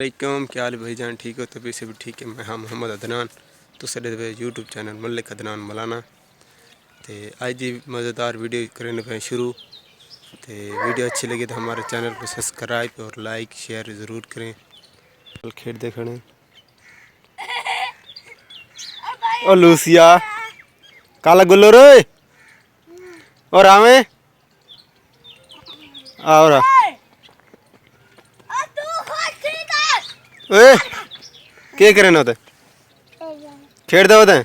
वालेकुम, क्या हाल भाईजान? ठीक हो? तभी से भी ठीक है। मैं हाँ मोहम्मद अदनान, तो साढ़े यूट्यूब चैनल malikadnanmalana तो आज दी मज़ेदार वीडियो करने पे शुरू। तो वीडियो अच्छी लगी तो हमारे चैनल को सब्सक्राइब और लाइक शेयर ज़रूर करें। खेत देखने ओ लूसिया काला गुल्लो रे और आवे और ओए क्या करे ना खेड़ दे होते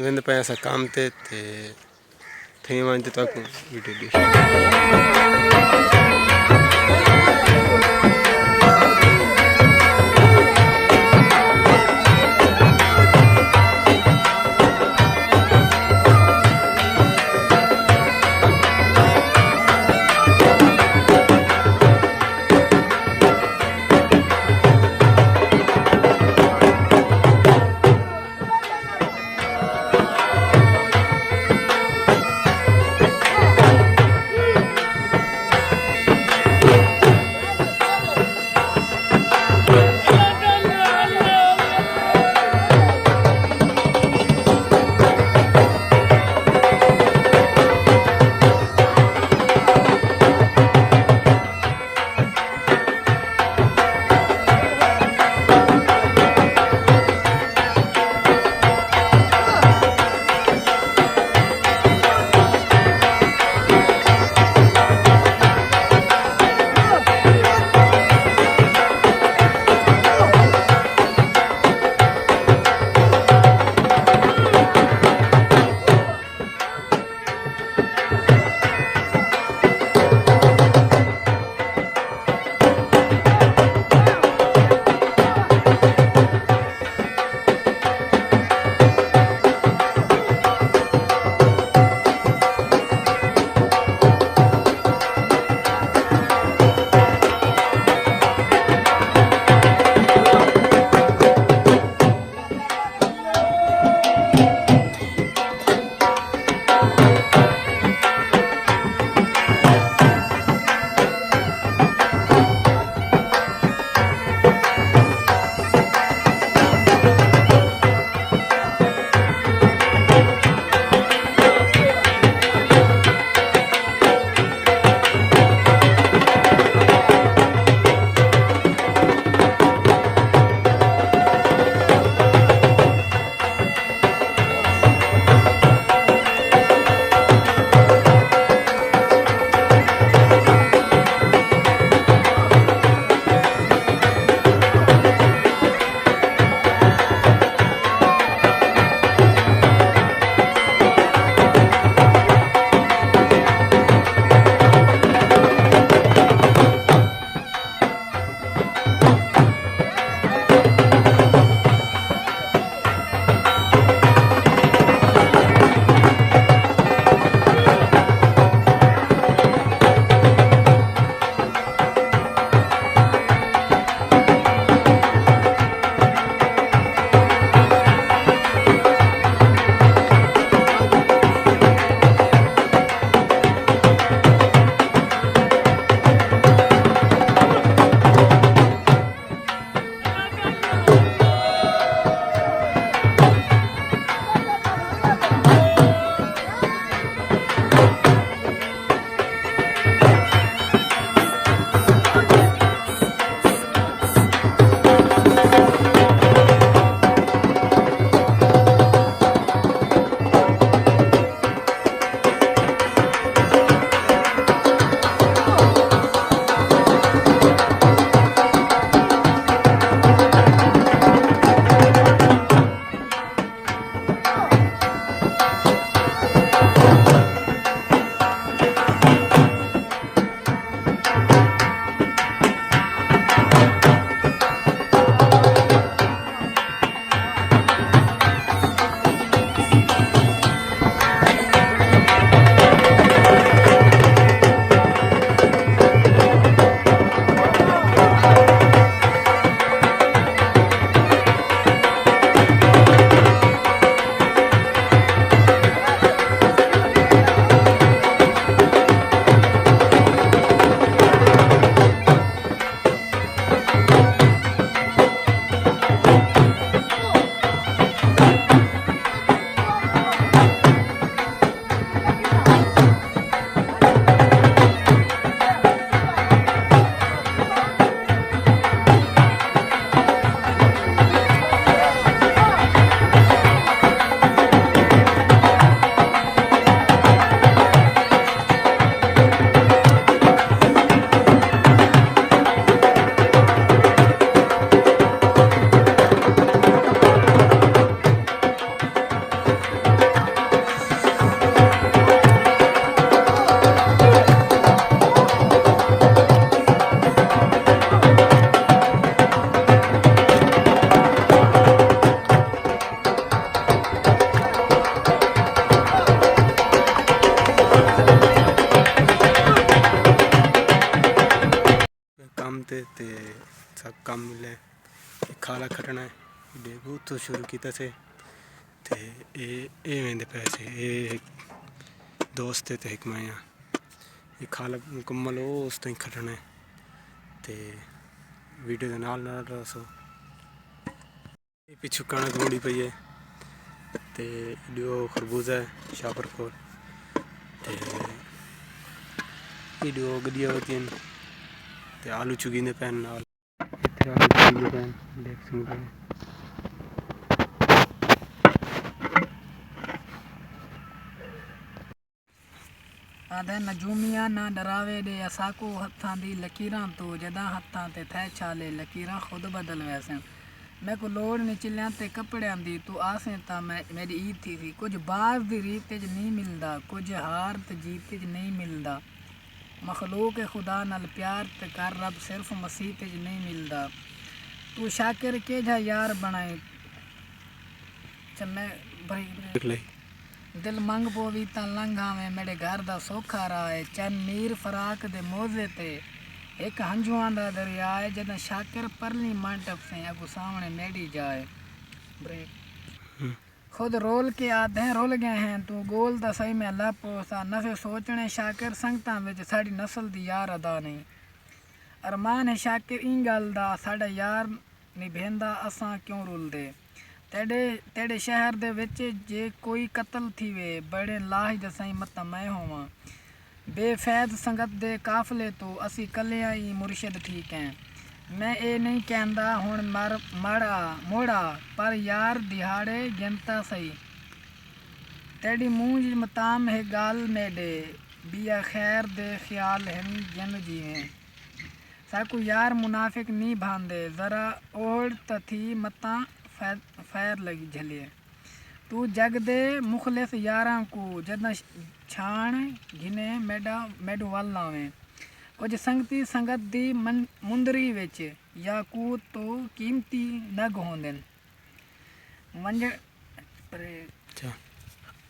वेंद पे ऐसा काम थे मानते तो वीडियो काम मिले खाला खटना है देख उत्थों शुरू किया से ते ये पैसे ये दोस्त है तो एक मैं ये खाला मुकम्मल हो उस ताईं खटना है ते वीडियो के नाल रसो पिछू कणक मुड़ी पई है ते जो खरबूजा है शापर कोल ते वीडियो गड्डियां होती हैं ते आलू चुगींदे पैन नाल इत्थे आलू चुगींदे पैन देख सकते हैं आधे नजूमिया ना डरावे दे असाको हत्थां दी लकीरां तो जदा हत्थां ते थे छाले लकीरां खुद बदल वैसे मैं को लोड़ नहीं चिल्लियां ते कपड़ियां दी तू आसें ता मैं मेरी ईद थी कुछ बाज दी रीत च नहीं मिलदा कुछ हार ते जीत च नहीं मिलदा मखलूक खुदा नाल प्यार ते कर रब सिर्फ मसीह च नहीं मिलदा तू शाकिर के जा यार बनाए चन्ने भरी दिल मंग पोवी तां लंघावे मेरे घर दा सौखा राह है चन मीर फराक दे मोजे ते एक हंझुआं दा दरिया है जदा शाकिर परली मंटप से अगू सामने मेड़ी जाए ब्रेक खुद रोल के आधे रोल गए हैं तू गोल दा सही में लपोसा नफे सोचने शाकिर संगतां विच साड़ी नस्ल दी यार अदा नहीं अरमान है शाकिर इन गल दा साडा यार निभेंदा असां क्यों रुलदे तेरे शहर दे विच जे कोई कत्ल थी वे बड़े लाह जसाई मत मैं होवां बेफैद संगत दे काफले तो असी कलिया ही मुर्शिद ठीक हैं मैं ये नहीं कहंदा हुण माड़ा मोड़ा पर यार दिहाड़े गिनता सही तेरी मूंज मताम है गाल मेडे बिया खैर दे ख्याल हिन जन जीवें साकू यार मुनाफिक नहीं भांदे जरा ओढ़ तथी मता फैर लगी झलिए तू जग दे मुखलिस यारां को जद छाण घिने मेडू वल लावें कुछ संगती संगत दी मुंदरी विच याकूत तो कीमती नग होंदन मंज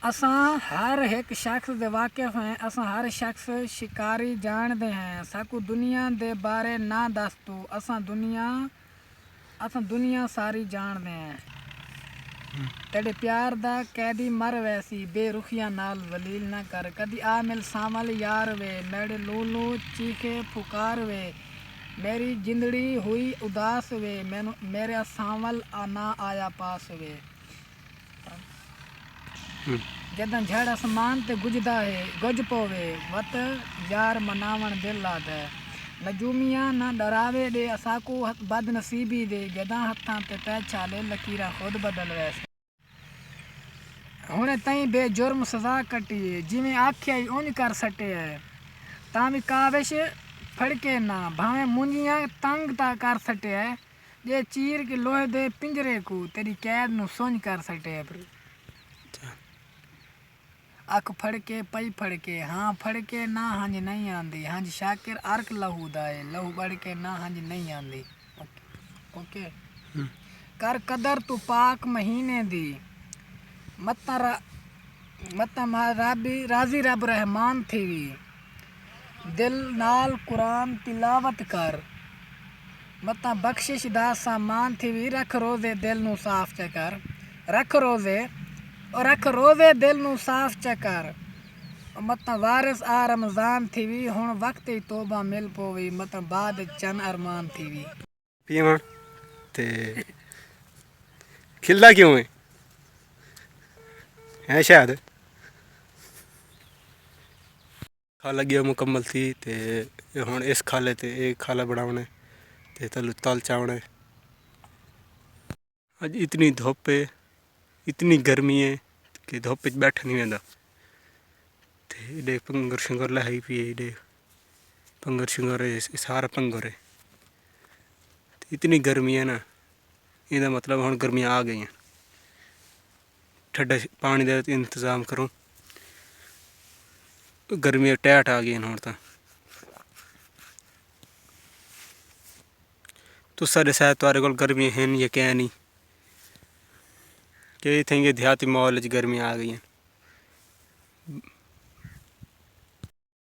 असां हर एक शख्स दे वाकिफ हैं असां हर शख्स शिकारी जानते हैं साकू दुनिया दे बारे ना दस तू असां दुनिया सारी जानते हैं तेरे प्यार दा कैदी मर वैसी बेरुखिया नाल वलील ना कर कदी आ मिल सामल यार वे मेरे लोलो चीखे पुकार वे मेरी जिंदड़ी हुई उदास वे मेरे सामल ना आया पास वे जदन झड़ आसमान ते गुजदा है गुज पोवे वत यार मनावण दिल आद है नजूमिया ना डरावे दे असाको बद नसीबी दे जदा हत्थां ते तै छाले लकीरां खुद बदल वैसे हुणे तई बेजुर्म सजा कटी जिवें आख्या ही उंज कर सटे है तां भी काविश फड़के ना भावें मुंजियां तंग ता कर सटे है जे चीर के लोहे दे पिंजरे को तेरी कैद नू सुंझ कर सटे है अख फड़के पई फड़के हाँ फड़के ना हंज नहीं आंदी हंज शाकिर अर्क लहू दाए लहू बढ़ के ना हंज नहीं आंदी ओके कर कदर तू पाक महीने दी मत राजी रब रहमान थी दिल नाल कुरान तिलावत कर मत बख्शिश दा सामान थी रख रोजे दिल नू साफ चकर रख रोजे दिल नू साफ चकर मत वारिस आ रमजान थी हुण वक्त ही तोबा मिल पोवी मत बाद चन अरमान थी पीवन ते खिलदा क्यों है शायद खाला गया मुकम्मल थी ते हुण इस खाले ते एक खाला बनावना ते तल चावना अज इतनी धुप है इतनी गर्मी है कि धुप बैठ नहीं वेंदा ते देख पंगर शंगर लहाई पी देख पंगर शंगर सारा पंगर है इतनी गर्मी है ना इसका मतलब हुण गर्मियाँ आ गई ठंडा पानी का इंतजाम करो गर्मियाँ टैट आ गई हुण तां तुसां दे शायद तुहाडे कोल गर्मियाँ हैं या क्या नहीं कि इत्थें देहाती माहौल च गर्मियाँ आ गई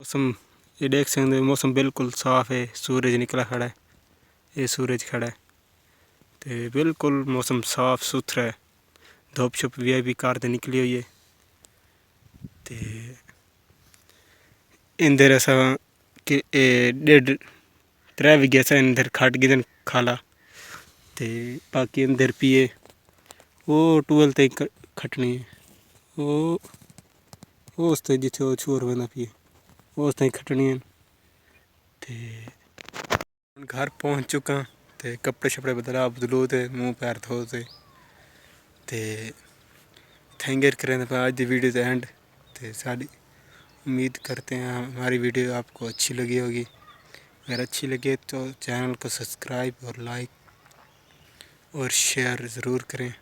मौसम ये देख सकते मौसम बिल्कुल साफ है सूरज निकला खड़ा है ये सूरज खड़ा है तो बिल्कुल मौसम साफ सुथरा है। धुप छुप भी भी कार तो निकली हुई है। तो इंदर असा कि 1.5-3 बजे असा इंदर खट गिदन खाला तो बाकी अंदर पिए वो टूअल तक खटनी है। वो उस तक जिथे वो छोर बंदा पिए उस तक खटनी है। तो घर पहुँच चुका तो कपड़े शपड़े बदलो तो मुँह पैर धो ते थैंक यू करें आज दी वीडियो का एंड। तो साड़ी उम्मीद करते हैं हमारी वीडियो आपको अच्छी लगी होगी। अगर अच्छी लगे तो चैनल को सब्सक्राइब और लाइक और शेयर ज़रूर करें।